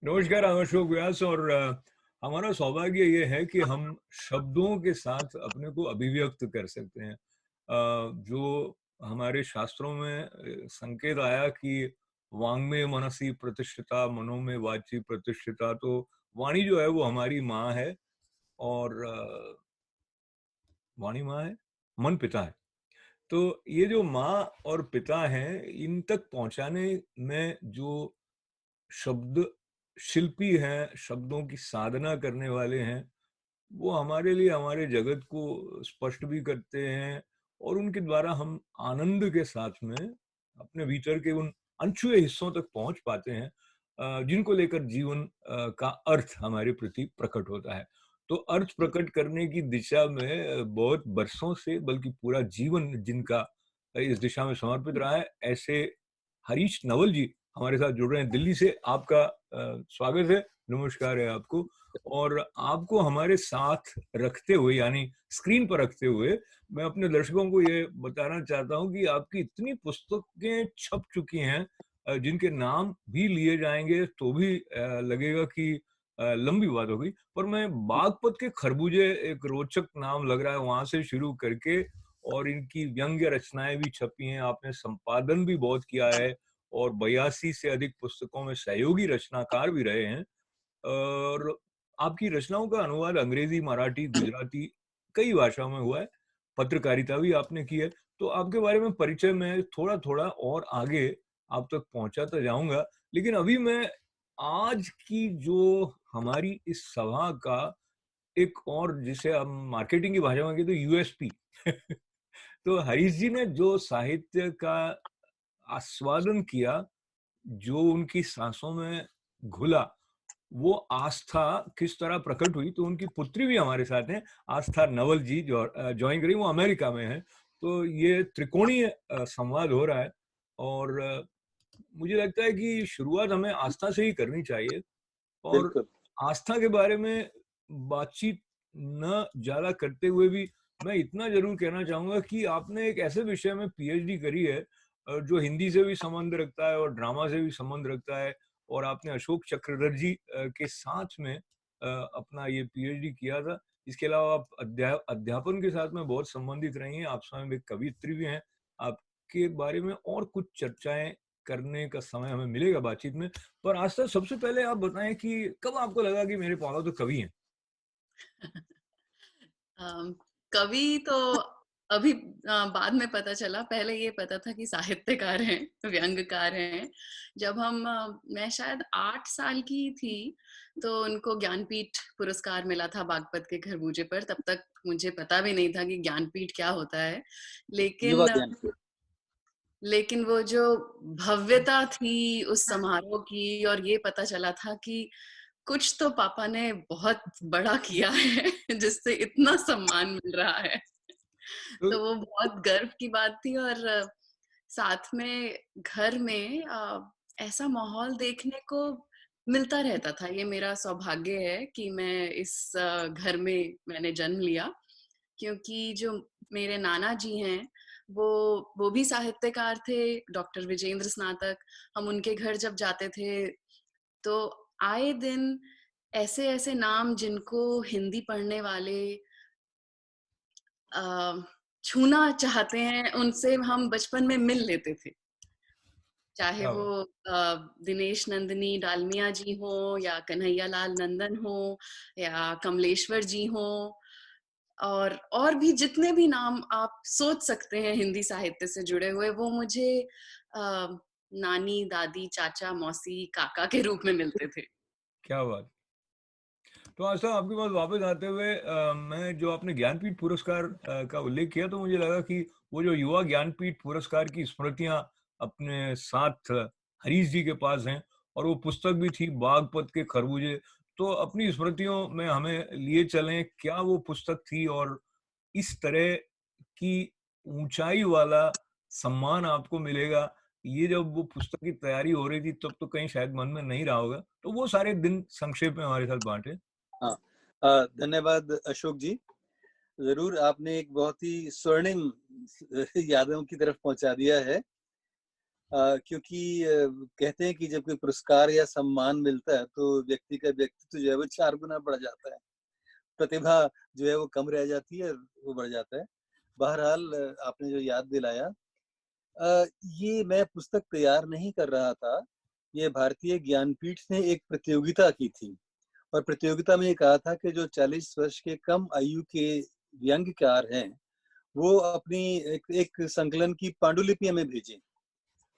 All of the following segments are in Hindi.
नमस्कार, हम अशोक व्यास और हमारा सौभाग्य ये है कि हम शब्दों के साथ अपने को अभिव्यक्त कर सकते हैं। जो हमारे शास्त्रों में संकेत आया कि वाङ्मय मनसि प्रतिष्ठिता, मनोमय वाचि प्रतिष्ठिता, तो वाणी जो है वो हमारी माँ है और वाणी माँ है, मन पिता है। तो ये जो माँ और पिता हैं, इन तक पहुँचाने में जो शब्द शिल्पी हैं, शब्दों की साधना करने वाले हैं, वो हमारे लिए हमारे जगत को स्पष्ट भी करते हैं और उनके द्वारा हम आनंद के साथ में अपने भीतर के उन अनछुए हिस्सों तक पहुंच पाते हैं, जिनको लेकर जीवन का अर्थ हमारे प्रति प्रकट होता है। तो अर्थ प्रकट करने की दिशा में बहुत बरसों से, बल्कि पूरा जीवन जिनका इस दिशा में समर्पित रहा है, ऐसे हरीश नवल जी हमारे साथ जुड़ रहे हैं दिल्ली से। आपका स्वागत है, नमस्कार है आपको। और आपको हमारे साथ रखते हुए, यानी स्क्रीन पर रखते हुए, मैं अपने दर्शकों को ये बताना चाहता हूँ कि आपकी इतनी पुस्तकें छप चुकी हैं, जिनके नाम भी लिए जाएंगे तो भी लगेगा कि लंबी बात होगी। पर मैं बागपत के खरबूजे, एक रोचक नाम लग रहा है, वहां से शुरू करके और इनकी व्यंग्य रचनाएं भी छपी हैं, आपने संपादन भी बहुत किया है और 82 से अधिक पुस्तकों में सहयोगी रचनाकार भी रहे हैं। और आपकी रचनाओं का अनुवाद अंग्रेजी, मराठी, गुजराती कई भाषाओं में हुआ है। पत्रकारिता भी आपने की है। तो आपके बारे में परिचय मैं थोड़ा-थोड़ा और आगे आप तक पहुँचाता जाऊँगा। लेकिन अभी मैं आज की जो हमारी इस सभा का एक और, जिसे हम मार्केटिंग की भाषा में कहते हैं, यूएसपी तो हरीश जी ने जो साहित्य का आस्वादन किया, जो उनकी सांसों में घुला, वो आस्था किस तरह प्रकट हुई, तो उनकी पुत्री भी हमारे साथ हैं, आस्था नवल जी, जो ज्वाइन करी, वो अमेरिका में है। तो ये त्रिकोणीय संवाद हो रहा है और मुझे लगता है कि शुरुआत हमें आस्था से ही करनी चाहिए। और बिल्कुल। आस्था के बारे में बातचीत न ज़्यादा करते हुए भी मैं इतना ज़रूर कहना चाहूँगा कि आपने एक ऐसे विषय में पीएचडी करी है, जो हिंदी से भी संबंध रखता है और ड्रामा से भी संबंध रखता है, और आपने अशोक चक्रधर जी के साथ में अपना ये पीएचडी किया था। इसके अलावा आप अध्यापन के साथ में बहुत संबंधित रही हैं, आप स्वयं एक कवयित्री भी हैं। आपके बारे में और कुछ चर्चाएँ करने का समय हमें मिलेगा बातचीत में। पर आज तक सबसे पहले आप बताएँ कि कब आपको लगा कि मेरे पापा तो कवि हैं? अम, कवि तो अभी बाद में पता चला, पहले ये पता था कि साहित्यकार हैं, व्यंग्यकार हैं। जब मैं शायद 8 साल की थी, तो उनको ज्ञानपीठ पुरस्कार मिला था बागपत के खरबूजे पर। तब तक मुझे पता भी नहीं था कि ज्ञानपीठ क्या होता है। युवा लेकिन ज्ञान पीठ। लेकिन वो जो भव्यता थी उस समारोह की, और ये पता चला था कि कुछ तो पापा ने बहुत बड़ा किया है जिससे इतना सम्मान मिल रहा है। तो तो वो बहुत गर्व की बात थी। और साथ में घर में ऐसा माहौल देखने को मिलता रहता था। ये मेरा सौभाग्य है कि मैं इस घर में मैंने जन्म लिया, क्योंकि जो मेरे नाना जी हैं, वो भी साहित्यकार थे, डॉक्टर विजेंद्र स्नातक। हम उनके घर जब जाते थे, तो आए दिन ऐसे-ऐसे नाम जिनको हिंदी पढ़ने वाले अ, छूना चाहते हैं, उनसे हम बचपन में मिल लेते थे। चाहे क्या वो बात! दिनेश नंदिनी डालमिया जी हों, या कन्हैया लाल नंदन हों, या कमलेश्वर जी हों, और भी जितने भी नाम आप सोच सकते हैं हिंदी साहित्य से जुड़े हुए, वो मुझे नानी, दादी, चाचा, मौसी, काका के रूप में मिलते थे। क्या बात! तो आशा, आपके पास वापस आते हुए मैं, जो आपने ज्ञानपीठ पुरस्कार का उल्लेख किया, तो मुझे लगा कि वो जो युवा ज्ञानपीठ पुरस्कार की स्मृतियाँ अपने साथ हरीश जी के पास हैं, और वो पुस्तक भी थी बागपत के खरबूजे। तो अपनी स्मृतियों में हमें लिए चलें, क्या वो पुस्तक थी और इस तरह की ऊँचाई वाला सम्मान आपको मिलेगा, ये जब वो पुस्तक की तैयारी हो रही थी तब तो कहीं शायद मन में नहीं रहा होगा। तो वो सारे दिन संक्षेप में हमारे साथ बाँटें। हाँ, धन्यवाद अशोक जी। ज़रूर, आपने एक बहुत ही स्वर्णिम यादों की तरफ पहुँचा दिया है। क्योंकि कहते हैं कि जब कोई पुरस्कार या सम्मान मिलता है तो व्यक्ति का व्यक्तित्व जो है वो 4 गुना बढ़ जाता है। प्रतिभा जो है वो कम रह जाती है, वो बढ़ जाता है। बहरहाल आपने जो याद दिलाया, अ, ये मैं पुस्तक तैयार नहीं कर रहा था। ये भारतीय ज्ञानपीठ ने एक प्रतियोगिता की थी और प्रतियोगिता में ये कहा था कि जो 40 वर्ष के कम आयु के व्यंग्यकार हैं, वो अपनी एक एक संकलन की पांडुलिपियाँ हमें भेजें।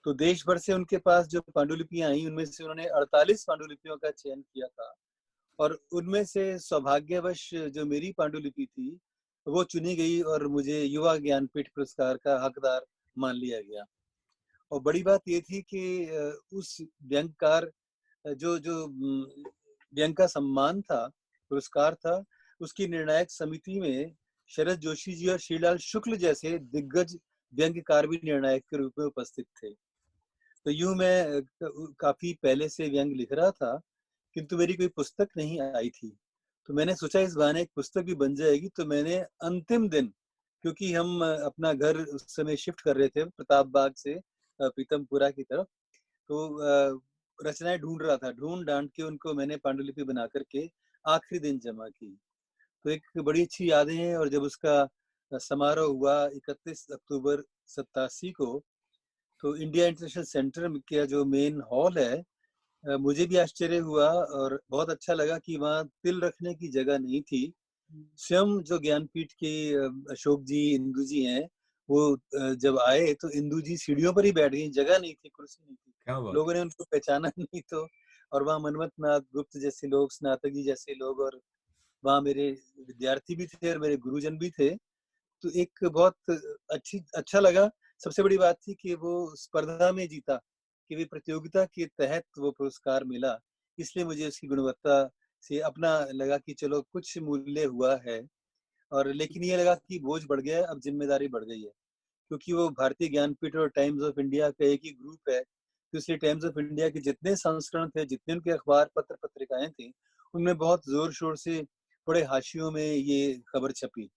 तो देश भर से उनके पास जो पांडुलिपियाँ आई, उनमें से उन्होंने 48 पांडुलिपियों का चयन किया था और उनमें से सौभाग्यवश जो मेरी पांडुलिपि थी, वो चुनी गई और मुझे युवा ज्ञानपीठ पुरस्कार का हकदार मान लिया गया। और बड़ी बात ये थी कि उस व्यंग्यकार जो जो व्यंग का सम्मान था, पुरस्कार था, उसकी निर्णायक समिति में शरद जोशी जी और श्रीलाल शुक्ल जैसे दिग्गज व्यंग्यकार भी निर्णायक के रूप में उपस्थित थे। तो यूँ मैं काफ़ी पहले से व्यंग्य लिख रहा था, किंतु मेरी कोई पुस्तक नहीं आई थी। तो मैंने सोचा इस बहाने एक पुस्तक भी बन जाएगी, तो मैंने अंतिम दिन, क्योंकि हम अपना घर उस समय शिफ्ट कर रहे थे प्रताप बाग से पीतमपुरा की तरफ, तो रचनाएँ ढूँढ रहा था। ढूँढ-ढाँड के उनको मैंने पांडुलिपि बना कर के आखिरी दिन जमा की। तो एक बड़ी अच्छी यादें हैं और जब उसका समारोह हुआ 31 अक्टूबर 87 को, तो इंडिया इंटरनेशनल सेंटर का जो मेन हॉल है, मुझे भी आश्चर्य हुआ और बहुत अच्छा लगा कि वहाँ तिल रखने की जगह नहीं थी। स्वयं जो ज्ञानपीठ के अशोक जी, इंदु जी हैं, वो जब आए तो इंदु जी सीढ़ियों पर ही बैठ गईं, जगह नहीं थी, कुर्सी नहीं थी। क्या बात लोगों ने उनको पहचाना नहीं, तो और वहाँ मनमथ नाथ गुप्त जैसे लोग, स्नातक जी जैसे लोग और वहाँ मेरे विद्यार्थी भी थे और मेरे गुरुजन भी थे। तो एक बहुत अच्छा लगा। सबसे बड़ी बात थी कि वो स्पर्धा में जीता, कि वे प्रतियोगिता के तहत वो पुरस्कार मिला। इसलिए मुझे उसकी गुणवत्ता से अपना लगा कि चलो कुछ मूल्य हुआ है और लेकिन ये लगा कि बोझ बढ़ गया है, अब ज़िम्मेदारी बढ़ गई है। क्योंकि वो भारतीय ज्ञानपीठ और टाइम्स ऑफ इंडिया का एक ही ग्रुप है। तो इसलिए टाइम्स ऑफ इंडिया के जितने संस्करण थे, जितने उनके अखबार, पत्र-पत्रिकाएँ थीं, उनमें बहुत ज़ोर-शोर से बड़े हाशियों में ये खबर छपी।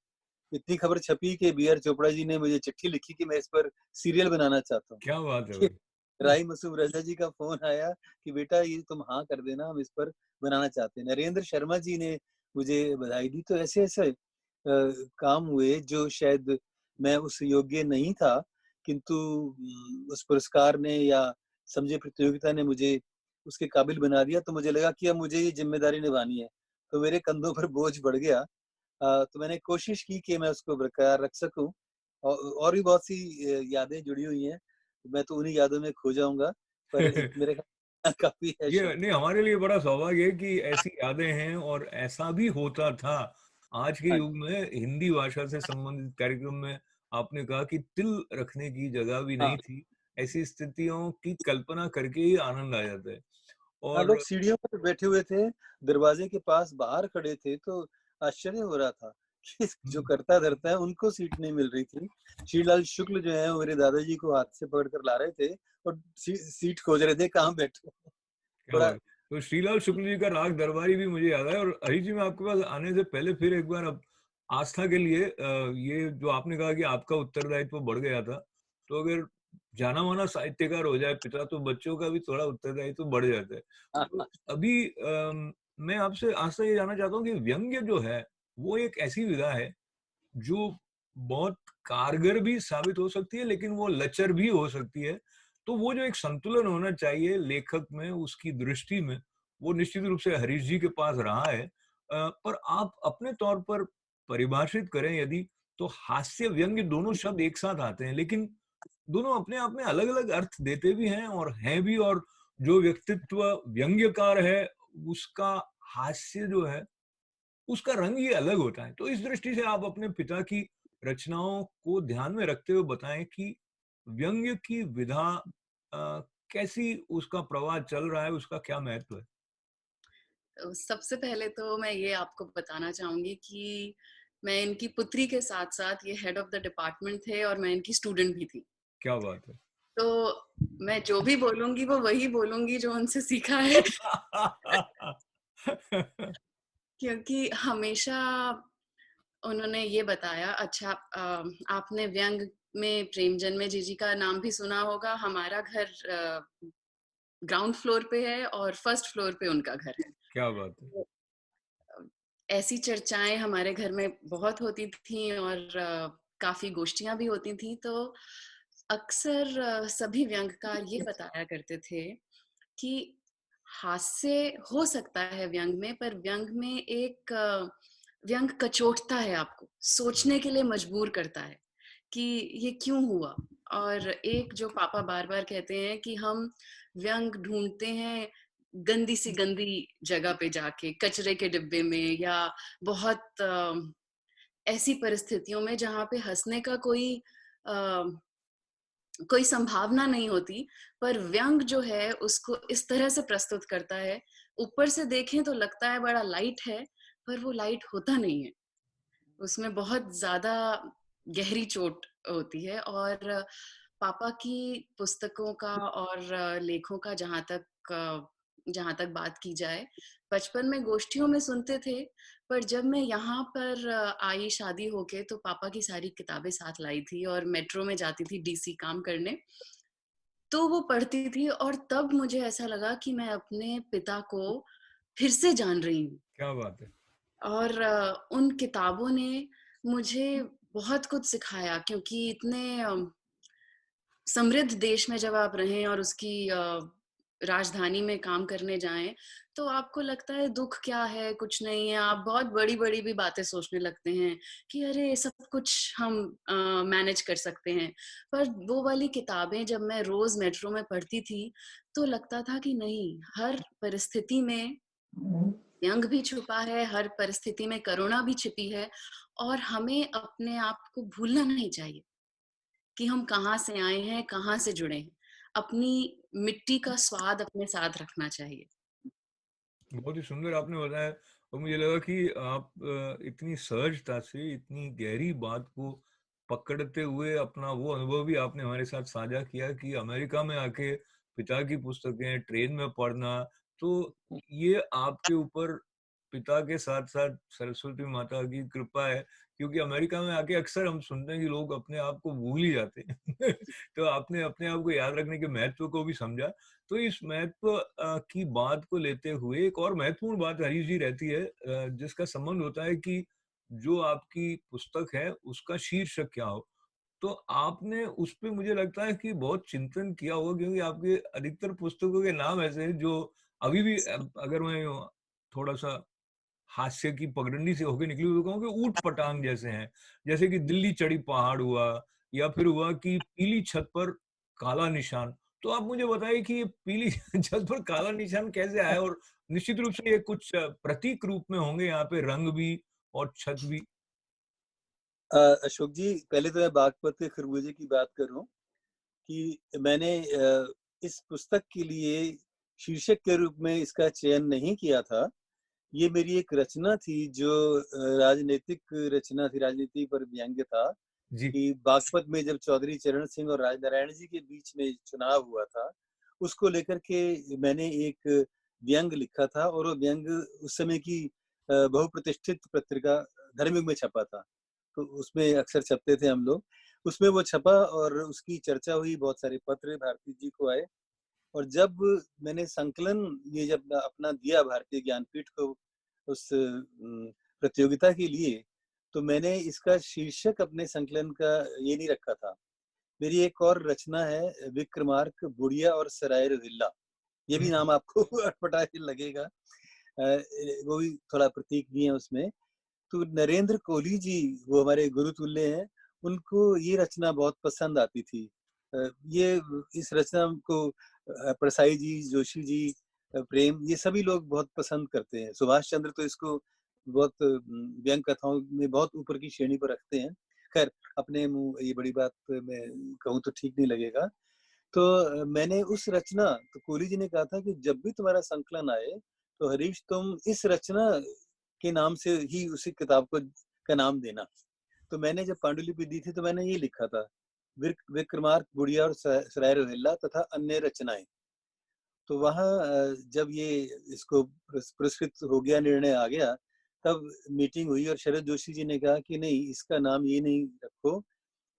इतनी खबर छपी कि बी आर चोपड़ा जी ने मुझे चिट्ठी लिखी कि मैं इस पर सीरियल बनाना चाहता हूँ। क्या बात है कि भाई! राई मासूम रजा जी का फ़ोन आया कि बेटा ये तुम हाँ कर देना, हम इस पर बनाना चाहते हैं। नरेंद्र शर्मा जी ने मुझे बधाई दी। तो ऐसे-ऐसे काम हुए जो शायद मैं उस योग्य नहीं था, किंतु उस पुरस्कार ने या समझे प्रतियोगिता ने मुझे उसके काबिल बना दिया। तो मुझे लगा कि अब मुझे ये ज़िम्मेदारी निभानी है। तो मेरे कंधों पर बोझ बढ़ गया। तो मैंने कोशिश की कि मैं उसको बरकरार रख सकूँ और भी बहुत सी यादें जुड़ी हुई हैं। मैं तो उन्हीं यादों में खो जाऊँगा, पर एक मेरे ख्याल काफ़ी है ये शब्द। नहीं, हमारे लिए बड़ा सौभाग्य है कि ऐसी यादें हैं और ऐसा भी होता था। आज के हाँ, युग में हिंदी भाषा से संबंधित कार्यक्रम में आपने कहा कि तिल रखने की जगह भी हाँ। नहीं थी। ऐसी स्थितियों की कल्पना करके ही आनंद आ जाता है। हाँ, लोग और सीढ़ियों पर बैठे हुए थे, दरवाजे के पास बाहर खड़े थे, तो आश्चर्य हो रहा था कि जो हुँ, करता-धरता है, उनको सीट नहीं मिल रही थी। श्रीलाल शुक्ल जो हैं, वो मेरे दादाजी को हाथ से पकड़ कर ला रहे थे और सीट खोज रहे थे, कहाँ बैठूँ? क्या बड़ा बात है। तो श्रीलाल शुक्ल जी का राग दरबारी भी मुझे याद है। और हरी जी, मैं आपके पास आने से पहले फिर एक बार अब आस्था के लिए ये जो आपने कहा कि आपका उत्तरदायित्व बढ़ गया था, तो अगर जाना-माना साहित्यकार हो जाए पिता, तो बच्चों का भी थोड़ा उत्तरदायित्व बढ़ जाता है। हाँ, तो हाँ, अभी मैं आपसे आस्था ये जानना चाहता हूँ कि व्यंग्य जो है, वो एक ऐसी विधा है जो बहुत कारगर भी साबित हो सकती है, लेकिन वो लचर भी हो सकती है। तो वो जो एक संतुलन होना चाहिए लेखक में, उसकी दृष्टि में, वो निश्चित रूप से हरीश जी के पास रहा है। पर आप अपने तौर पर परिभाषित करें यदि, तो हास्य, व्यंग्य दोनों शब्द एक साथ आते हैं, लेकिन दोनों अपने आप में अलग-अलग अर्थ देते भी हैं और हैं भी। और जो व्यक्तित्व व्यंग्यकार है, उसका हास्य जो है, उसका रंग ही अलग होता है। तो इस दृष्टि से आप अपने पिता की रचनाओं को ध्यान में रखते हुए बताएँ कि व्यंग्य की विधा कैसी उसका प्रवाह चल रहा है, उसका क्या महत्व है? सबसे पहले तो मैं ये आपको बताना चाहूँगी कि मैं इनकी पुत्री के साथ-साथ ये हेड ऑफ़ द डिपार्टमेंट थे और मैं इनकी स्टूडेंट भी थी। क्या बात है! तो मैं जो भी बोलूँगी वो वही बोलूँगी जो उनसे सीखा है। क्योंकि हमेशा उन्होंने ये बताया, अच्छा आपने व्यंग में प्रेम जन्मे जी का नाम भी सुना होगा। हमारा घर ग्राउंड फ्लोर पे है और फर्स्ट फ्लोर पे उनका घर है। क्या बात है! तो ऐसी चर्चाएँ हमारे घर में बहुत होती थी और काफ़ी गोष्ठियाँ भी होती थी, तो अक्सर सभी व्यंग्यकार ये बताया करते थे कि हास्य हो सकता है व्यंग में, पर व्यंग में एक व्यंग कचोटता है आपको, सोचने के लिए मजबूर करता है कि ये क्यों हुआ? और एक जो पापा बार-बार कहते हैं कि हम व्यंग ढूँढते हैं गंदी सी गंदी जगह पे जाके, कचरे के डिब्बे में या बहुत ऐसी परिस्थितियों में जहाँ पे हँसने का अ, कोई संभावना नहीं होती, पर व्यंग जो है उसको इस तरह से प्रस्तुत करता है, ऊपर से देखें तो लगता है बड़ा लाइट है, पर वो लाइट होता नहीं है। उसमें बहुत ज़्यादा गहरी चोट होती है और पापा की पुस्तकों का और लेखों का जहाँ तक बात की जाए, बचपन में गोष्ठियों में सुनते थे, पर जब मैं यहाँ पर आई शादी होके तो पापा की सारी किताबें साथ लाई थी और मेट्रो में जाती थी डीसी काम करने, तो वो पढ़ती थी और तब मुझे ऐसा लगा कि मैं अपने पिता को फिर से जान रही हूँ। क्या बात है! और उन किताबों ने मुझे बहुत कुछ सिखाया क्योंकि इतने समृद्ध देश में जब आप रहें और उसकी राजधानी में काम करने जाएँ, तो आपको लगता है दुःख क्या है, कुछ नहीं है। आप बहुत बड़ी-बड़ी भी बातें सोचने लगते हैं कि अरे! सब कुछ हम मैनेज कर सकते हैं। पर वो वाली किताबें जब मैं रोज़ मेट्रो में पढ़ती थी, तो लगता था कि नहीं, हर परिस्थिति में व्यंग भी छुपा है, हर परिस्थिति में करुणा भी छिपी है और हमें अपने आप को भूलना नहीं चाहिए कि हम कहाँ से आए हैं, कहाँ से जुड़े हैं। अपनी मिट्टी का स्वाद अपने साथ रखना चाहिए। बहुत ही सुंदर आपने बताया और मुझे लगा कि आप इतनी सहजता से इतनी गहरी बात को पकड़ते हुए अपना वो अनुभव भी आपने हमारे साथ साझा किया कि अमेरिका में आके पिता की पुस्तकें ट्रेन में पढ़ना, तो ये आपके ऊपर पिता के साथ-साथ सरस्वती माता की कृपा है, क्योंकि अमेरिका में आके अक्सर हम सुनते हैं कि लोग अपने आप को भूल ही जाते हैं। तो आपने अपने आप को याद रखने के महत्व को भी समझा। तो इस महत्व की बात को लेते हुए एक और महत्वपूर्ण बात हरीश जी रहती है, जिसका संबंध होता है कि जो आपकी पुस्तक है उसका शीर्षक क्या हो। तो आपने उस पे मुझे लगता है कि बहुत चिंतन किया होगा क्योंकि आपके अधिकतर पुस्तकों के नाम ऐसे हैं जो अभी भी अगर मैं थोड़ा सा हास्य की पगडंडी से होके निकली हुई तो कहूँ कि ऊट-पटांग जैसे हैं। जैसे कि दिल्ली चढ़ी पहाड़ हुआ या फिर हुआ कि पीली छत पर काला निशान। तो आप मुझे बताइए कि ये पीली छत पर काला निशान कैसे आया? और निश्चित रूप से ये कुछ प्रतीक रूप में होंगे यहाँ पे रंग भी और छत भी। अशोक जी, पहले तो मैं बागपत के खरबूजे की बात करूँ कि मैंने इस पुस्तक के लिए शीर्षक के रूप में इसका चयन नहीं किया था। ये मेरी एक रचना थी जो राजनीतिक रचना थी, राजनीति पर व्यंग्य था जी। कि बागपत में जब चौधरी चरण सिंह और राजनारायण जी के बीच में चुनाव हुआ था, उसको लेकर के मैंने एक व्यंग्य लिखा था और वो व्यंग्य उस समय की बहुप्रतिष्ठित पत्रिका धर्मयुग में छपा था। तो उसमें अक्सर छपते थे हम लोग। उसमें वो छपा और उसकी चर्चा हुई, बहुत सारे पत्र भारती जी को आए और जब मैंने संकलन ये जब अपना दिया भारतीय ज्ञानपीठ को उस प्रतियोगिता के लिए, तो मैंने इसका शीर्षक अपने संकलन का ये नहीं रखा था। मेरी एक और रचना है विक्रमार्क, बुढ़िया और सराय रोहिल्ला। ये भी हुँ, नाम आपको अटपटा ही लगेगा। वो भी थोड़ा प्रतीक भी है उसमें। तो नरेंद्र कोहली जी, वो हमारे गुरुतुल्य हैं, उनको ये रचना बहुत पसंद आती थी। ये इस रचना को परसाई जी, जोशी जी, प्रेम, ये सभी लोग बहुत पसंद करते हैं। सुभाष चंद्र तो इसको बहुत व्यंग्य कथाओं में बहुत ऊपर की श्रेणी पर रखते हैं। खैर, अपने मुँह ये बड़ी बात मैं कहूँ तो ठीक नहीं लगेगा। तो मैंने उस रचना तो कोहली जी ने कहा था कि जब भी तुम्हारा संकलन आए, तो हरीश तुम इस रचना के नाम से ही उसी किताब को का नाम देना। तो मैंने जब पांडुलिपि दी थी तो मैंने ये लिखा था, विक्रमार्क, बुढ़िया और सराय रोहिल्ला तथा अन्य रचनाएँ। तो वहाँ जब ये इसको पुरस्कृत हो गया, निर्णय आ गया, तब मीटिंग हुई और शरद जोशी जी ने कहा कि नहीं, इसका नाम ये नहीं रखो,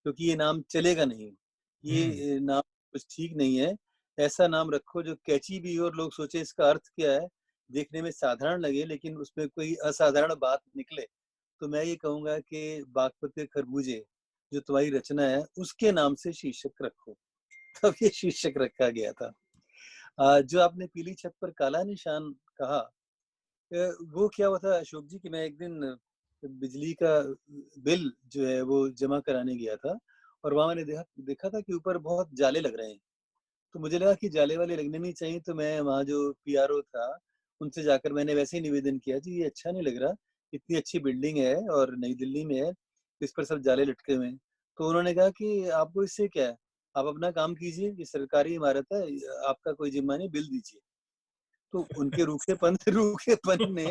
क्योंकि ये नाम चलेगा नहीं। हुँ। ये नाम कुछ ठीक नहीं है। ऐसा नाम रखो जो कैची भी हो और लोग सोचे इसका अर्थ क्या है? देखने में साधारण लगे लेकिन उसमें कोई असाधारण बात निकले। तो मैं ये कहूँगा कि बागपत के खरबूजे जो तुम्हारी रचना है, उसके नाम से शीर्षक रखो। तब ये शीर्षक रखा गया था। जो आपने पीली छत पर काला निशान कहा, वो क्या हुआ था अशोक जी कि मैं एक दिन बिजली का बिल जो है वो जमा कराने गया था और वहाँ मैंने देखा देखा था कि ऊपर बहुत जाले लग रहे हैं। तो मुझे लगा कि जाले वाले लगने नहीं चाहिए, तो मैं वहाँ जो पीआरओ था, उनसे जाकर मैंने वैसे ही निवेदन किया, जी ये अच्छा नहीं लग रहा, इतनी अच्छी बिल्डिंग है और नई दिल्ली में है, इस पर सब जाले लटके हुए हैं। तो उन्होंने कहा कि आपको इससे क्या है? आप अपना काम कीजिए, ये सरकारी इमारत है, आपका कोई जिम्मा नहीं, बिल दीजिए। तो उनके रूखेपन रूखेपन ने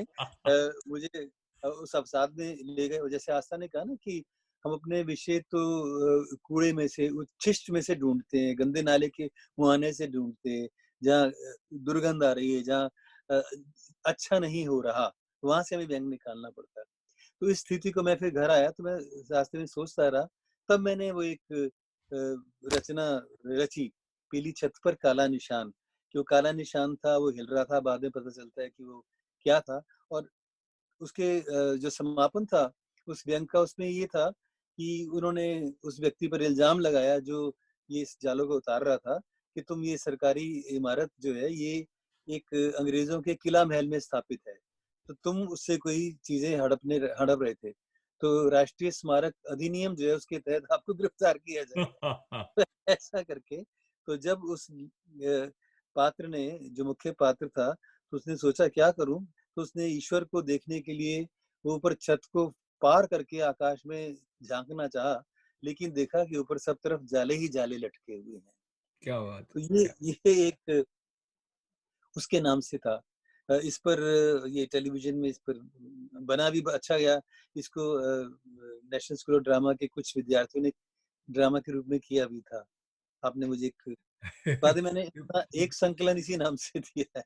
मुझे उस अवसाद में ले गए। जैसे आस्था ने कहा ना कि हम अपने विषय तो कूड़े में से, उच्छिष्ट में से ढूँढते हैं, गंदे नाले के मुहाने से ढूँढते हैं, जहाँ दुर्गंध आ रही है, जहाँ अ, अच्छा नहीं हो रहा, वहाँ से हमें व्यंग निकालना पड़ता है। तो इस स्थिति को मैं फिर घर आया तो मैं रास्ते में सोचता रहा, तब मैंने वो एक रचना रची, पीली छत पर काला निशान। जो काला निशान था वो हिल रहा था, बाद में पता चलता है कि वो क्या था। और उसके जो समापन था उस व्यंग का, उसमें ये था कि उन्होंने उस व्यक्ति पर इल्ज़ाम लगाया जो ये इस जालों को उतार रहा था कि तुम ये सरकारी इमारत जो है ये एक अंग्रेज़ों के किला महल में स्थापित है, तो तुम उससे कोई चीज़ें हड़प रहे थे। तो राष्ट्रीय स्मारक अधिनियम जो है उसके तहत आपको गिरफ्तार किया जाएगा। ऐसा करके तो जब उस पात्र ने, जो मुख्य पात्र था, तो उसने सोचा क्या करूं, तो उसने ईश्वर को देखने के लिए वो ऊपर छत को पार करके आकाश में झांकना चाहा, लेकिन देखा कि ऊपर सब तरफ जाले ही जाले लटके हुए हैं। क्या बात तो है! क्या ये एक उसके नाम से था। इस पर ये टेलीविज़न में इस पर बना भी अच्छा गया। इसको नेशनल स्कूल ऑफ ड्रामा के कुछ विद्यार्थियों ने ड्रामा के रूप में किया भी था। आपने मुझे एक बाद में मैंने अपना एक संकलन इसी नाम से दिया है।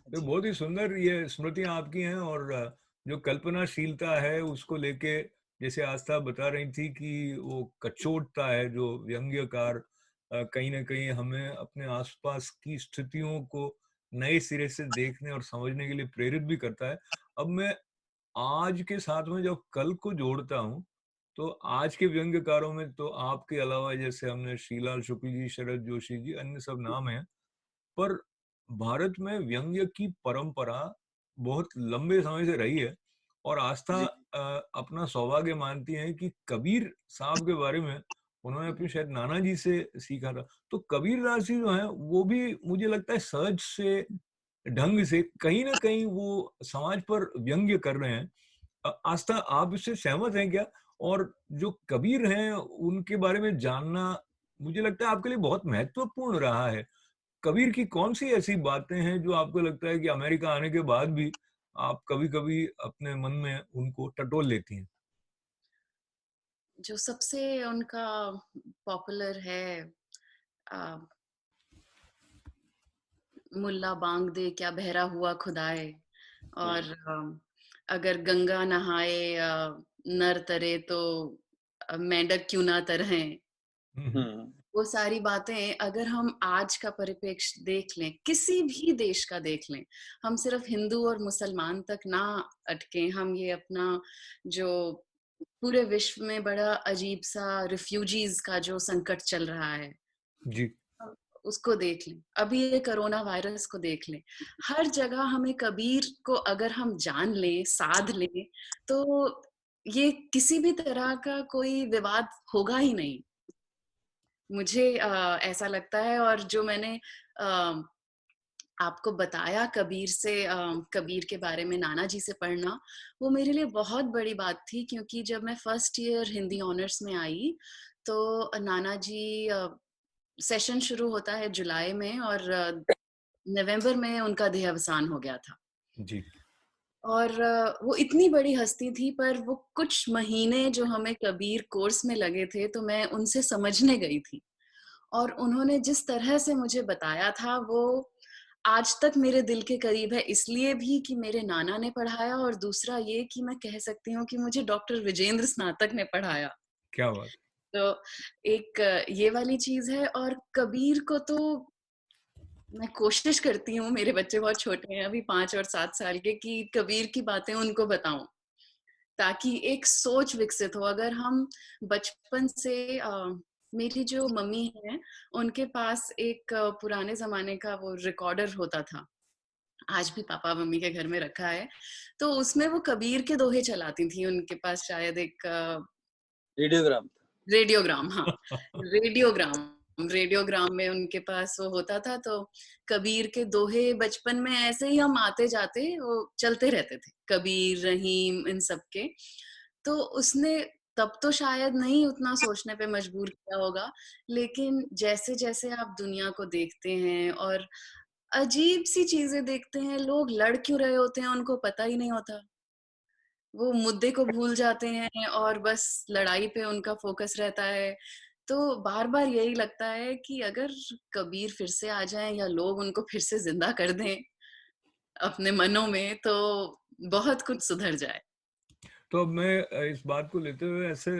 तो जी, बहुत ही सुंदर ये स्मृतियाँ आपकी हैं और जो कल्पनाशीलता है उसको लेके जैसे आस्था बता रही थी कि वो कचोटता है जो व्यंग्यकार कहीं न कहीं हमें अपने आसपास की स्थितियों को नए सिरे से देखने और समझने के लिए प्रेरित भी करता है। अब मैं आज के साथ में जब कल को जोड़ता हूँ, तो आज के व्यंग्यकारों में तो आपके अलावा जैसे हमने श्रीलाल शुक्ल जी, शरद जोशी जी, अन्य सब नाम हैं। पर भारत में व्यंग्य की परंपरा बहुत लंबे समय से रही है और आस्था जी। अपना सौभाग्य मानती हैं कि कबीर साहब के बारे में उन्होंने अपनी शायद नाना जी से सीखा था। तो कबीरदास जी जो हैं वो भी मुझे लगता है सहज से ढंग से कहीं न कहीं वो समाज पर व्यंग्य कर रहे हैं। आस्था आप इससे सहमत हैं क्या? और जो कबीर हैं उनके बारे में जानना मुझे लगता है आपके लिए बहुत महत्वपूर्ण रहा है। कबीर की कौन-सी ऐसी बातें हैं जो आपको लगता है कि अमेरिका आने के बाद भी आप कभी-कभी अपने मन में उनको टटोल लेती हैं? जो सबसे उनका पॉपुलर है अ, मुल्ला बांग दे क्या बहरा हुआ खुदाए हुँ, और अगर गंगा नहाए नर तरे तो मेंढक क्यों ना तरहें। हुँ, हुँ। हुँ, वो सारी बातें अगर हम आज का परिप्रेक्ष्य देख लें, किसी भी देश का देख लें, हम सिर्फ हिंदू और मुसलमान तक ना अटकें, हम ये अपना जो पूरे विश्व में बड़ा अजीब-सा रिफ्यूजीज़ का जो संकट चल रहा है, जी, उसको देख लें। अभी ये कोरोना वायरस को देख लें। हर जगह हमें कबीर को अगर हम जान लें, साध लें, तो ये किसी भी तरह का कोई विवाद होगा ही नहीं। मुझे ऐसा लगता है और जो मैंने अ, आपको बताया कबीर के बारे में नाना जी से पढ़ना, वो मेरे लिए बहुत बड़ी बात थी क्योंकि जब मैं फर्स्ट ईयर हिंदी ऑनर्स में आई, तो नाना जी सेशन शुरू होता है जुलाई में और नवंबर में उनका देहावसान हो गया था। जी। और वो इतनी बड़ी हस्ती थी पर वो कुछ महीने जो हमें कबीर कोर्स में लगे थे, तो मैं उनसे समझने गई थी। और उन्होंने जिस तरह से मुझे बताया था वो आज तक मेरे दिल के करीब है, इसलिए भी कि मेरे नाना ने पढ़ाया और दूसरा ये कि मैं कह सकती हूँ कि मुझे डॉक्टर विजेंद्र स्नातक ने पढ़ाया। क्या बात! तो एक ये वाली चीज़ है, और कबीर को तो मैं कोशिश करती हूँ, मेरे बच्चे बहुत छोटे हैं अभी 5 और 7 साल के, कि कबीर की बातें उनको बताऊँ, ताकि एक सोच विकसित हो। अगर हम बचपन से मेरी जो मम्मी हैं, उनके पास एक पुराने ज़माने का वो रिकॉर्डर होता था। आज भी पापा-मम्मी के घर में रखा है। तो उसमें वो कबीर के दोहे चलाती थीं, उनके पास शायद एक रेडियोग्राम था। रेडियोग्राम, हाँ, रेडियोग्राम में उनके पास वो होता था, तो कबीर के दोहे बचपन में ऐसे ही हम आते-जाते वो चलते रहते थे, कबीर, रहीम, इन सब के। तो उसने तब तो शायद नहीं उतना सोचने पे मजबूर किया होगा, लेकिन जैसे-जैसे आप दुनिया को देखते हैं और अजीब-सी चीज़ें देखते हैं, लोग लड़ क्यों रहे होते हैं उनको पता ही नहीं होता। वो मुद्दे को भूल जाते हैं और बस लड़ाई पे उनका फ़ोकस रहता है। तो बार-बार यही लगता है कि अगर कबीर फिर से आ जाएँ या लोग उनको फिर से ज़िंदा कर दें अपने मनों में, तो बहुत कुछ सुधर जाए। तो अब मैं इस बात को लेते हुए ऐसे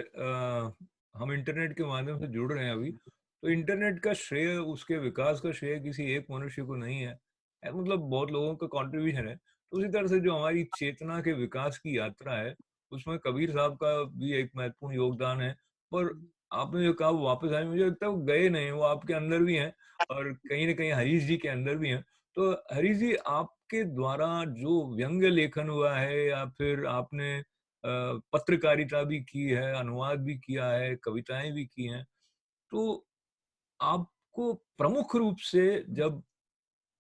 हम इंटरनेट के माध्यम से जुड़ रहे हैं अभी, तो इंटरनेट का श्रेय, उसके विकास का श्रेय किसी एक मनुष्य को नहीं है। मतलब बहुत लोगों का कंट्रीब्यूशन है। तो उसी तरह से जो हमारी चेतना के विकास की यात्रा है, उसमें कबीर साहब का भी एक महत्वपूर्ण योगदान है। पर आपने जो कहा वो वापस आए, मुझे लगता है वो गए नहीं, वो आपके अंदर भी हैं और कहीं न कहीं हरीश जी के अंदर भी हैं। तो हरीश जी, आपके द्वारा जो व्यंग्य लेखन हुआ है या फिर आपने पत्रकारिता भी की है, अनुवाद भी किया है, कविताएँ भी की हैं। तो आपको प्रमुख रूप से जब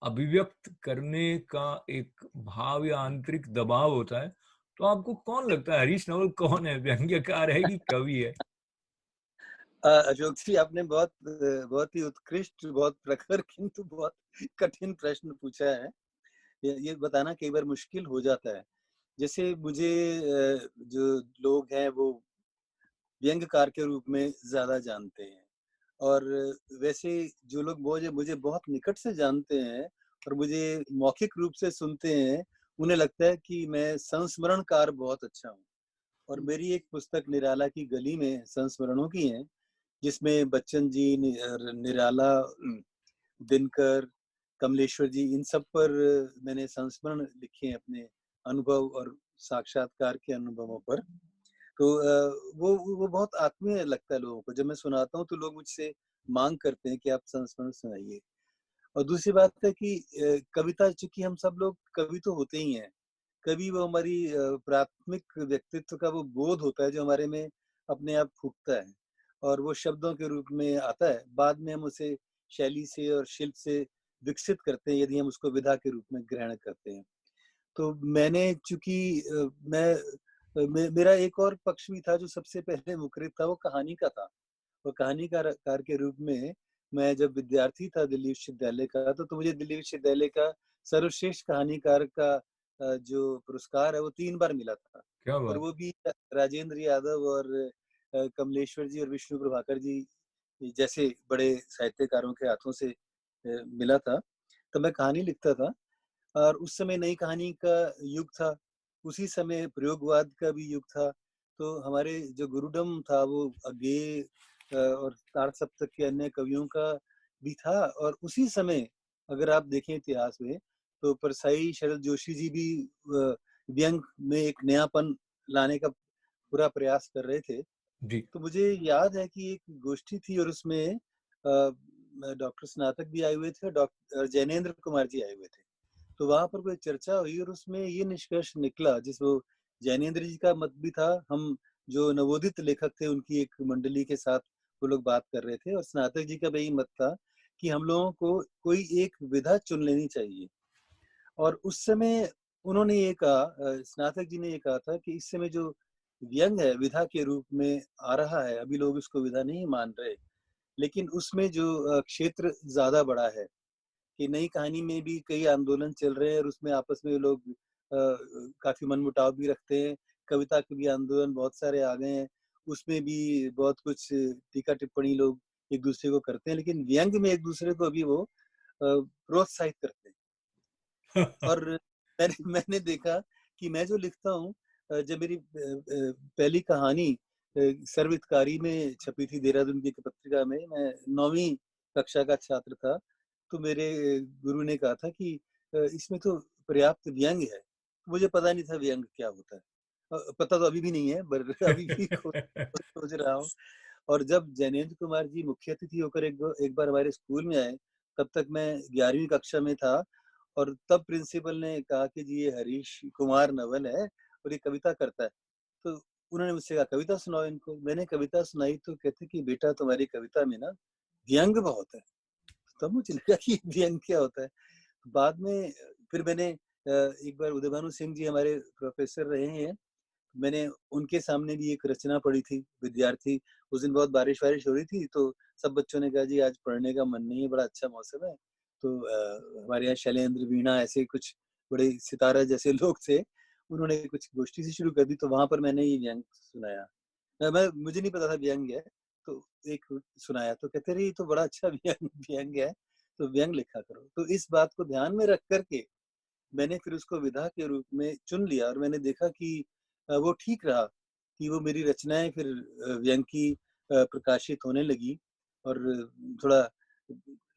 अभिव्यक्त करने का एक भाव या आंतरिक दबाव होता है, तो आपको कौन लगता है हरीश नवल कौन है? व्यंग्यकार है कि कवि है? अशोक जी, आपने बहुत ही उत्कृष्ट, बहुत प्रखर किंतु बहुत कठिन प्रश्न पूछा है। ये बताना कई बार मुश्किल हो जाता है। जैसे मुझे जो लोग हैं वो व्यंग्यकार के रूप में ज़्यादा जानते हैं, और वैसे जो लोग मुझे मुझे बहुत निकट से जानते हैं और मुझे मौखिक रूप से सुनते हैं, उन्हें लगता है कि मैं संस्मरणकार बहुत अच्छा हूँ। और मेरी एक पुस्तक निराला की गली में संस्मरणों की है, जिसमें बच्चन जी, निराला, दिनकर, कमलेश्वर जी, इन सब पर मैंने संस्मरण लिखे हैं अपने अनुभव और साक्षात्कार के अनुभवों पर। तो वो बहुत आत्मीय लगता है लोगों को। जब मैं सुनाता हूँ तो लोग मुझसे माँग करते हैं कि आप संस्मरण सुनाइए। और दूसरी बात है कि कविता, चूँकि हम सब लोग कवि तो होते ही हैं। कवि वो हमारी प्राथमिक व्यक्तित्व का वो बोध होता है जो हमारे में अपने आप फूटता है और वो शब्दों के रूप में आता है। बाद में हम उसे शैली से और शिल्प से विकसित करते हैं, यदि हम उसको विधा के रूप में ग्रहण करते हैं। तो मैंने चूँकि मेरा एक और पक्ष भी था जो सबसे पहले मुखरित था, वो कहानी का था। और कहानीकार के रूप में मैं जब विद्यार्थी था दिल्ली विश्वविद्यालय का, तो मुझे दिल्ली विश्वविद्यालय का सर्वश्रेष्ठ कहानीकार का जो पुरस्कार है वो 3 बार मिला था। क्या और बात! वो भी राजेंद्र यादव और कमलेश्वर जी और विष्णु प्रभाकर जी जैसे बड़े साहित्यकारों के हाथों से मिला था। तो मैं कहानी लिखता था और उस समय नई कहानी का युग था। उसी समय प्रयोगवाद का भी युग था। तो हमारे जो गुरुडम था वो गेय और ताड़ सप्तक के अन्य कवियों का भी था। और उसी समय अगर आप देखें इतिहास में, तो परसाई शरद जोशी जी भी व्यंग में एक नयापन लाने का पूरा प्रयास कर रहे थे। जी। तो मुझे याद है कि एक गोष्ठी थी और उसमें डॉक्टर स्नातक भी आए हुए थे, डॉक्टर जैनेंद्र कुमार जी आए हुए थे। तो वहाँ पर कोई चर्चा हुई और उसमें ये निष्कर्ष निकला, जिस वो जैनेंद्र जी का मत भी था। हम जो नवोदित लेखक थे उनकी एक मंडली के साथ वो लोग बात कर रहे थे और स्नातक जी का भी यही मत था कि हम लोगों को कोई एक विधा चुन लेनी चाहिए। और उस समय उन्होंने ये कहा, स्नातक जी ने ये कहा था कि इस समय जो व्यंग है विधा के रूप में आ रहा है, अभी लोग इसको विधा नहीं मान रहे, लेकिन उसमें जो क्षेत्र ज्यादा बड़ा है कि नई कहानी में भी कई आंदोलन चल रहे हैं और उसमें आपस में लोग काफी मनमुटाव भी रखते हैं। कविता के भी आंदोलन बहुत सारे आ गए हैं, उसमें भी बहुत कुछ टीका टिप्पणी लोग एक दूसरे को करते हैं, लेकिन व्यंग में एक दूसरे को अभी वो प्रोत्साहित करते हैं। और मैंने मैंने देखा कि मैं जो लिखता हूँ, जब मेरी पहली कहानी सर्वहितकारी में छपी थी देहरादून की एक पत्रिका में। मैं 9वीं कक्षा का छात्र था, तो मेरे गुरु ने कहा था कि इसमें तो पर्याप्त व्यंग है। मुझे पता नहीं था व्यंग क्या होता है। पता तो अभी भी नहीं है, पर अभी भी सोच रहा हूँ। और जब जैनेंद्र कुमार जी मुख्य अतिथि होकर एक बार हमारे स्कूल में आए, तब तक मैं 11वीं कक्षा में था, और तब प्रिंसिपल ने कहा कि जी ये हरीश कुमार नवल है और ये कविता करता है। तो उन्होंने मुझसे कहा कविता सुनाओ इनको। मैंने कविता सुनाई तो कहते कि बेटा तुम्हारी कविता में ना व्यंग बहुत है। तब मुझे लगा कि व्यंग क्या होता है। बाद में फिर मैंने एक बार उदयभानु सिंह जी हमारे प्रोफेसर रहे हैं, मैंने उनके सामने भी एक रचना पढ़ी थी। विद्यार्थी, उस दिन बहुत बारिश-वारिश हो रही थी, तो सब बच्चों ने कहा जी आज पढ़ने का मन नहीं है, बड़ा अच्छा मौसम है। तो हमारे यहाँ शैलेंद्र, वीणा ऐसे कुछ बड़े सितारा जैसे लोग थे, उन्होंने कुछ गोष्ठी सी शुरू कर दी, तो वहाँ पर मैंने ये व्यंग सुनाया। मुझे नहीं पता था व्यंग है, तो एक सुनाया, तो कहते रहे ये तो बड़ा अच्छा व्यंग व्यंग है, तो व्यंग लिखा करो। तो इस बात को ध्यान में रख कर के मैंने फिर उसको विधा के रूप में चुन लिया, और मैंने देखा कि वो ठीक रहा कि वो मेरी रचनाएँ फिर व्यंग की प्रकाशित होने लगी, और थोड़ा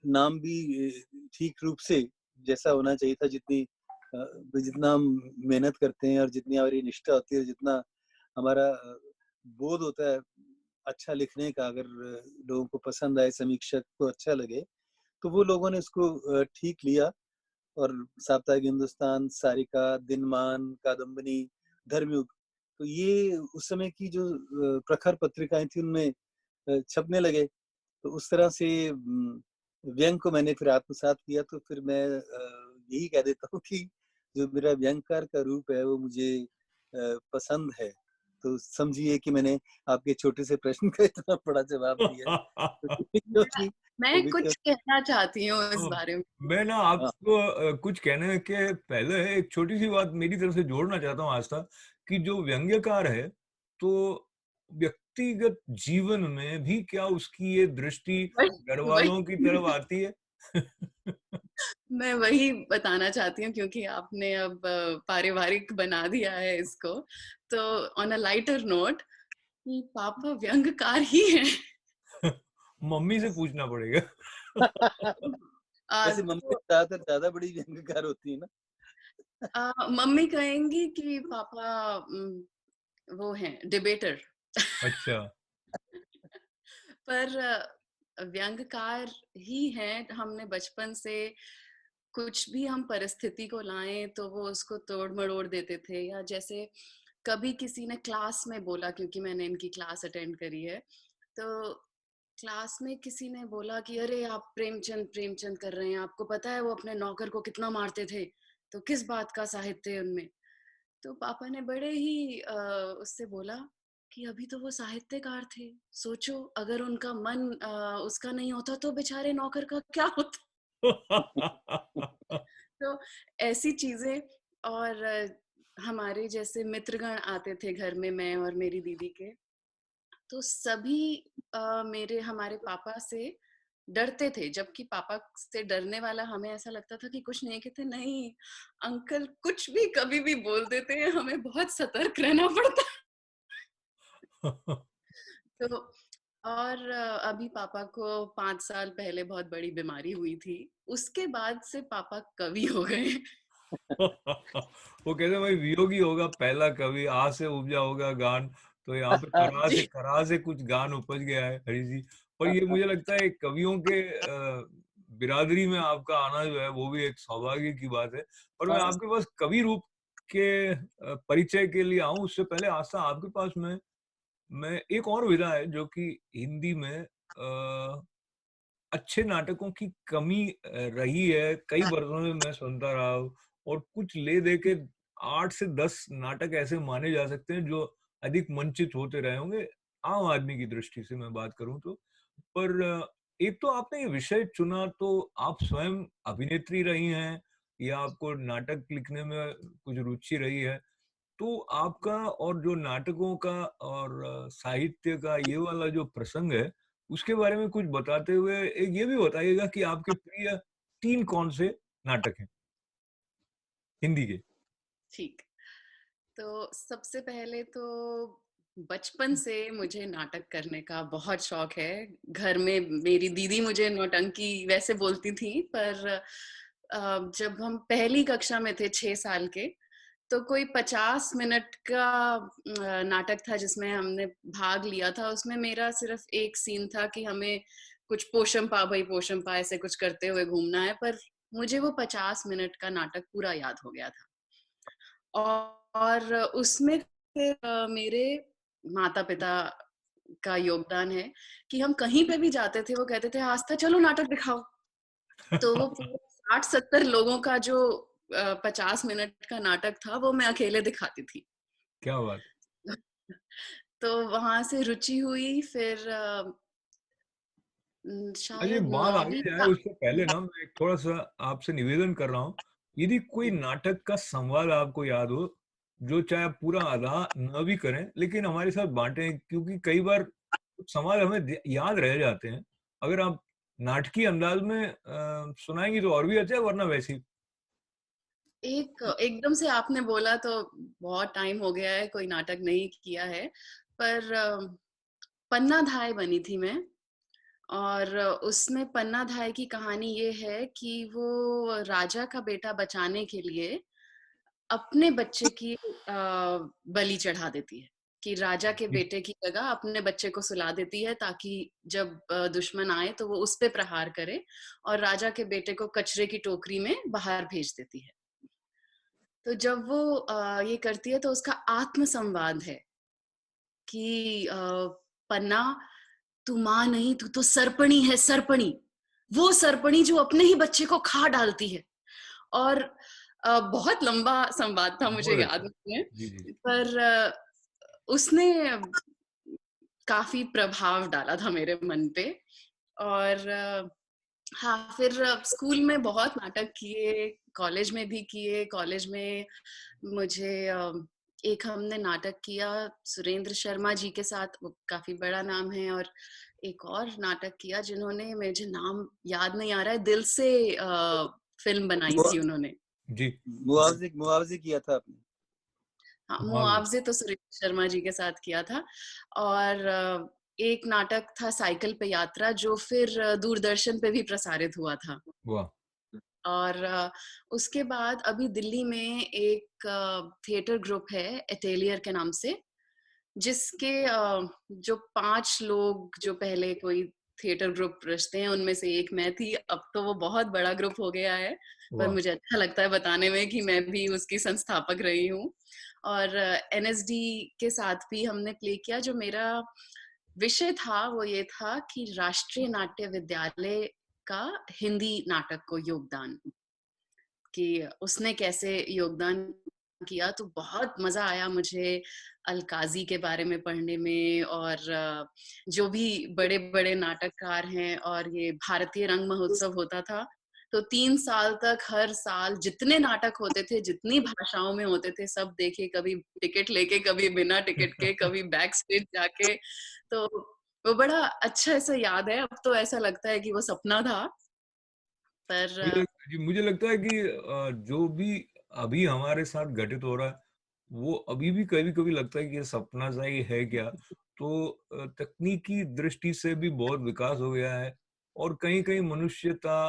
नाम भी ठीक रूप से जैसा होना चाहिए था, जितना हम मेहनत करते हैं और जितनी हमारी निष्ठा होती है, जितना हमारा बोध होता है अच्छा लिखने का, अगर लोगों को पसंद आए, समीक्षक को अच्छा लगे, तो वो लोगों ने उसको ठीक लिया। और साप्ताहिक हिंदुस्तान, सारिका, दिनमान, कादम्बनी, धर्मयुग, तो ये उस समय की जो प्रखर पत्रिकाएँ थी उनमें छपने लगे। तो उस तरह से व्यंग को मैंने फिर आत्मसात किया, तो फिर मैं यही कह देता हूँ कि जो मेरा व्यंगकार का रूप है वो मुझे पसंद है। तो समझिए कि मैंने आपके छोटे से प्रश्न का इतना बड़ा जवाब दिया है। मैं क्योंकि वो मैं भी क्यों कुछ कहना चाहती हूँ इस तो बारे में। मैं ना हाँ, आपको कुछ कहने के पहले एक छोटी-सी बात मेरी तरफ से जोड़ना चाहता हूँ आस्था, कि जो व्यंग्यकार है, तो व्यक्तिगत जीवन में भी क्या उसकी ये दृष्टि वही घरवालों की वही तरफ आती है? मैं वही बताना चाहती हूँ, क्योंकि आपने अब पारिवारिक बना दिया है इसको। तो ऑन अ लाइटर नोट, कि पापा व्यंग्यकार ही हैं। मम्मी से पूछना पड़ेगा। वैसे मम्मी तो ज़्यादातर ज़्यादा बड़ी व्यंग्यकार होती है ना? मम्मी कहेंगी कि पापा वो हैं डिबेटर। अच्छा। पर व्यंग्यकार ही हैं। हमने बचपन से कुछ भी हम परिस्थिति को लाएं तो वो उसको तोड़ मरोड़ देते थे। या जैसे कभी किसी ने क्लास में बोला, क्योंकि मैंने इनकी क्लास अटेंड करी है, तो क्लास में किसी ने बोला कि अरे आप प्रेमचंद प्रेमचंद कर रहे हैं, आपको पता है वो अपने नौकर को कितना मारते थे, तो किस बात का साहित्य है उनमें। तो पापा ने बड़े ही उससे बोला कि अभी तो वो साहित्यकार थे, सोचो अगर उनका मन उसका नहीं होता तो बेचारे नौकर का क्या होता। तो ऐसी चीजें। और हमारे जैसे मित्रगण आते थे घर में, मैं और मेरी दीदी के, तो सभी मेरे हमारे पापा से डरते थे, जबकि पापा से डरने वाला हमें ऐसा लगता था कि कुछ नहीं। कहते नहीं अंकल कुछ भी कभी भी बोल देते हैं, हमें बहुत सतर्क रहना पड़ता है। तो और अभी पापा को 5 साल पहले बहुत बड़ी बीमारी हुई थी, उसके बाद से पापा कवि हो गए। वो कहते हैं भाई वियोगी होगा पहला कवि, आ से उपजा होगा गान। तो यहाँ पे जी। करा से कुछ गान उपज गया है हरी जी। और ये मुझे लगता है कवियों के बिरादरी में आपका आना जो है वो भी एक सौभाग्य की बात है। और मैं हाँ, आपके पास कवि रूप के परिचय के लिए आऊं उससे पहले आस्था आपके पास मैं एक और विधा है जो कि हिंदी में अच्छे नाटकों की कमी रही है, कई वर्षों से मैं सुनता रहा हूँ। और कुछ ले दे के 8 से 10 नाटक ऐसे माने जा सकते हैं जो अधिक मंचित होते रहे होंगे, आम आदमी की दृष्टि से मैं बात करूँ तो। पर एक तो आपने ये विषय चुना, तो आप स्वयं अभिनेत्री रही हैं या आपको नाटक लिखने में कुछ रुचि रही है? तो आपका और जो नाटकों का और साहित्य का ये वाला जो प्रसंग है, उसके बारे में कुछ बताते हुए एक ये भी बताइएगा कि आपके प्रिय 3 कौन से नाटक हैं, हिंदी के? ठीक। तो सबसे पहले तो बचपन से मुझे नाटक करने का बहुत शौक है। घर में मेरी दीदी मुझे नौटंकी वैसे बोलती थी, पर जब हम पहली कक्षा में थे 6 साल के, तो कोई 50 मिनट का नाटक था जिसमें हमने भाग लिया था। उसमें मेरा सिर्फ एक सीन था कि हमें कुछ पोशम पा भई पोशम पा ऐसे कुछ करते हुए घूमना है, पर मुझे वो 50 मिनट का नाटक पूरा याद हो गया था। और उसमें फिर मेरे माता-पिता का योगदान है कि हम कहीं पे भी जाते थे, वो कहते थे, "आस्था चलो नाटक दिखाओ।" तो वो पूरा 60-70 लोगों का जो 50 मिनट का नाटक था, वो मैं अकेले दिखाती थी। क्या बात! तो वहाँ से रुचि हुई, फिर अजय, शायद बात आगे 9वीं जाए का। उससे पहले ना मैं एक थोड़ा-सा आपसे निवेदन कर रहा हूँ, यदि कोई नाटक का संवाद आपको याद हो, जो चाहे आप पूरा अदा ना भी करें, लेकिन हमारे साथ बाँटें, क्योंकि कई बार कुछ संवाद हमें याद रह जाते हैं। अगर आप नाटकीय अंदाज में सुनाएंगी तो और भी अच्छा है, वरना वैसे ही। एकदम से आपने बोला तो बहुत टाइम हो गया है, कोई नाटक नहीं किया है, पर पन्ना धाय बनी थी मैं। और उसमें पन्ना धाय की कहानी ये है कि वो राजा का बेटा बचाने के लिए अपने बच्चे की बलि चढ़ा देती है, कि राजा के जी, बेटे की जगह अपने बच्चे को सुला देती है, ताकि जब दुश्मन आए तो वो उस पे प्रहार करे, और राजा के बेटे को कचरे की टोकरी में बाहर भेज देती है। तो जब वो ये करती है तो उसका आत्म संवाद है कि पन्ना, तू माँ नहीं, तू तो सरपणी है, सरपणी। वो सरपणी जो अपने ही बच्चे को खा डालती है। और बहुत लंबा संवाद था, मुझे बहुत याद अच्छा। नहीं है, जी, जी। पर उसने काफ़ी प्रभाव डाला था मेरे मन पे। और हाँ, फिर स्कूल में बहुत नाटक किए, कॉलेज में भी किए। कॉलेज में मुझे एक हमने नाटक किया सुरेंद्र शर्मा जी के साथ, वो काफ़ी बड़ा नाम है, और एक और नाटक किया जिन्होंने, मुझे नाम याद नहीं आ रहा है, दिल से फ़िल्म बनाई मुआ थी उन्होंने। जी, मुआवज़े मुआवज़े किया था आपने। हाँ, मुआवज़ा। मुआवज़े तो सुरेंद्र शर्मा जी के साथ किया था। और एक नाटक था साइकिल पे यात्रा, जो फिर दूरदर्शन पे भी प्रसारित हुआ था। वाह! और उसके बाद अभी दिल्ली में एक थिएटर ग्रुप है एटेलियर के नाम से, जिसके जो 5 लोग जो पहले कोई थिएटर ग्रुप रचते हैं, उनमें से एक मैं थी। अब तो वो बहुत बड़ा ग्रुप हो गया है, पर वाह! मुझे अच्छा लगता है बताने में कि मैं भी उसकी संस्थापक रही हूँ। और एनएसडी के साथ भी हमने प्ले किया। जो मेरा विषय था वो ये था कि राष्ट्रीय नाट्य विद्यालय का हिंदी नाटक को योगदान, कि उसने कैसे योगदान किया। तो बहुत मजा आया मुझे अलकाज़ी के बारे में पढ़ने में, और जो भी बड़े-बड़े नाटककार हैं। और ये भारतीय रंग महोत्सव होता था, तो 3 साल तक हर साल जितने नाटक होते थे, जितनी भाषाओं में होते थे, सब देखे, कभी टिकट लेके, कभी बिना टिकट के, कभी बैक स्टेज जाके। तो वो बड़ा अच्छा ऐसा याद है। अब तो ऐसा लगता है कि वो सपना था, पर मुझे लगता है कि जो भी अभी हमारे साथ घटित हो रहा है, वो अभी भी कभी-कभी लगता है कि ये सपना सा ही है क्या? तो तकनीकी दृष्टि से भी बहुत विकास हो गया है, और कहीं-कहीं मनुष्यता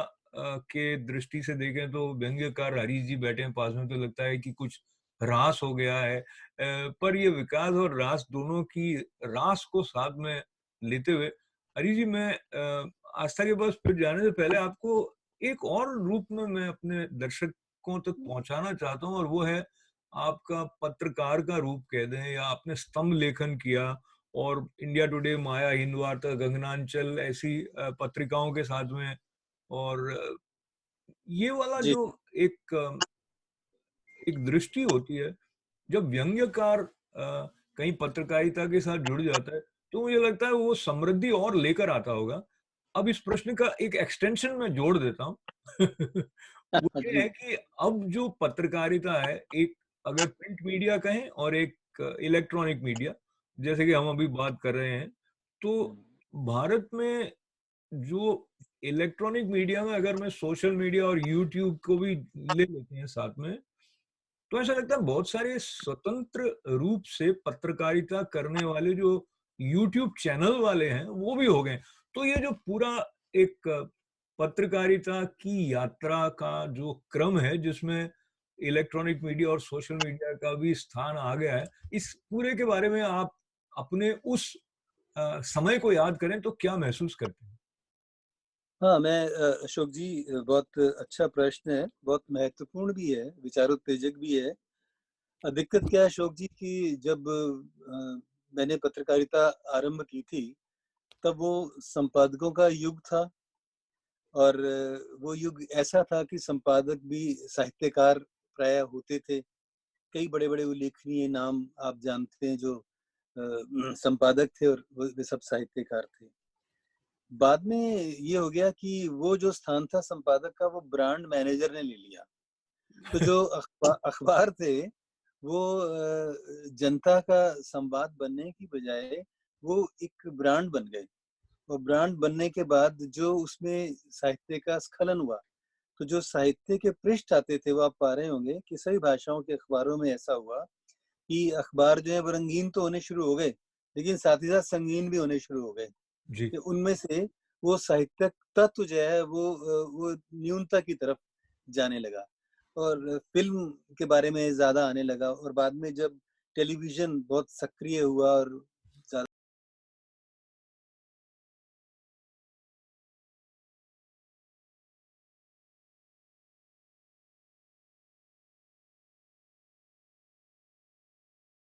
के दृष्टि से देखें तो व्यंग्यकार हरीश जी बैठे हैं पास में, तो लगता है कि कुछ ह्रास हो गया है। पर ये विकास और ह्रास दोनों की रास को साथ में लेते हुए, हरीश जी, मैं आस्था के पास फिर जाने से पहले आपको एक और रूप में मैं अपने दर्शकों तक पहुंचाना चाहता हूँ, और वो है आपका पत्रकार का रूप कह दें, या आपने स्तंभ लेखन किया और इंडिया टुडे, माया, हिंद वार्ता, गगनांचल ऐसी पत्रिकाओं के साथ में। और ये वाला जी। जो एक एक दृष्टि होती है, जब व्यंग्यकार कहीं पत्रकारिता के साथ जुड़ जाता है, तो मुझे लगता है वो समृद्धि और लेकर आता होगा। अब इस प्रश्न का एक एक्सटेंशन मैं जोड़ देता हूँ। वो ये जी। है कि अब जो पत्रकारिता है, एक अगर प्रिंट मीडिया कहें और एक इलेक्ट्रॉनिक मीडिया, जैसे कि हम अभी बात कर रहे हैं, हुँ। तो भारत में जो इलेक्ट्रॉनिक मीडिया में, अगर मैं सोशल मीडिया और यूट्यूब को भी ले लेते हैं साथ में, तो ऐसा लगता है बहुत सारे स्वतंत्र रूप से पत्रकारिता करने वाले जो यूट्यूब चैनल वाले हैं, वो भी हो गए। तो ये जो पूरा एक पत्रकारिता की यात्रा का जो क्रम है, जिसमें इलेक्ट्रॉनिक मीडिया और सोशल मीडिया का भी स्थान आ गया है, इस पूरे के बारे में आप अपने उस समय को याद करें तो क्या महसूस करते हैं? हाँ, मैं अशोक जी, बहुत अच्छा प्रश्न है, बहुत महत्वपूर्ण भी है, विचारोत्तेजक भी है। दिक्कत क्या है अशोक जी कि जब मैंने पत्रकारिता आरंभ की थी, तब वो संपादकों का युग था और वो युग ऐसा था कि संपादक भी साहित्यकार प्रायः होते थे। कई बड़े-बड़े उल्लेखनीय नाम आप जानते हैं जो संपादक थे और वे सब साहित्यकार थे। बाद में ये हो गया कि वो जो स्थान था संपादक का वो ब्रांड मैनेजर ने ले लिया। तो जो अखबार थे वो जनता का संवाद बनने की बजाय वो एक ब्रांड बन गए और ब्रांड बनने के बाद जो उसमें साहित्य का स्खलन हुआ, तो जो साहित्य के पृष्ठ आते थे वो आप पा रहे होंगे कि सभी भाषाओं के अखबारों में ऐसा हुआ कि अखबार जो है वो रंगीन तो होने शुरू हो गए, लेकिन साथ ही साथ संगीन भी होने शुरू हो गए। जी, कि उनमें से वो साहित्यिक तत्व जो है वो न्यूनता की तरफ जाने लगा और फ़िल्म के बारे में ज़्यादा आने लगा और बाद में जब टेलीविज़न बहुत सक्रिय हुआ और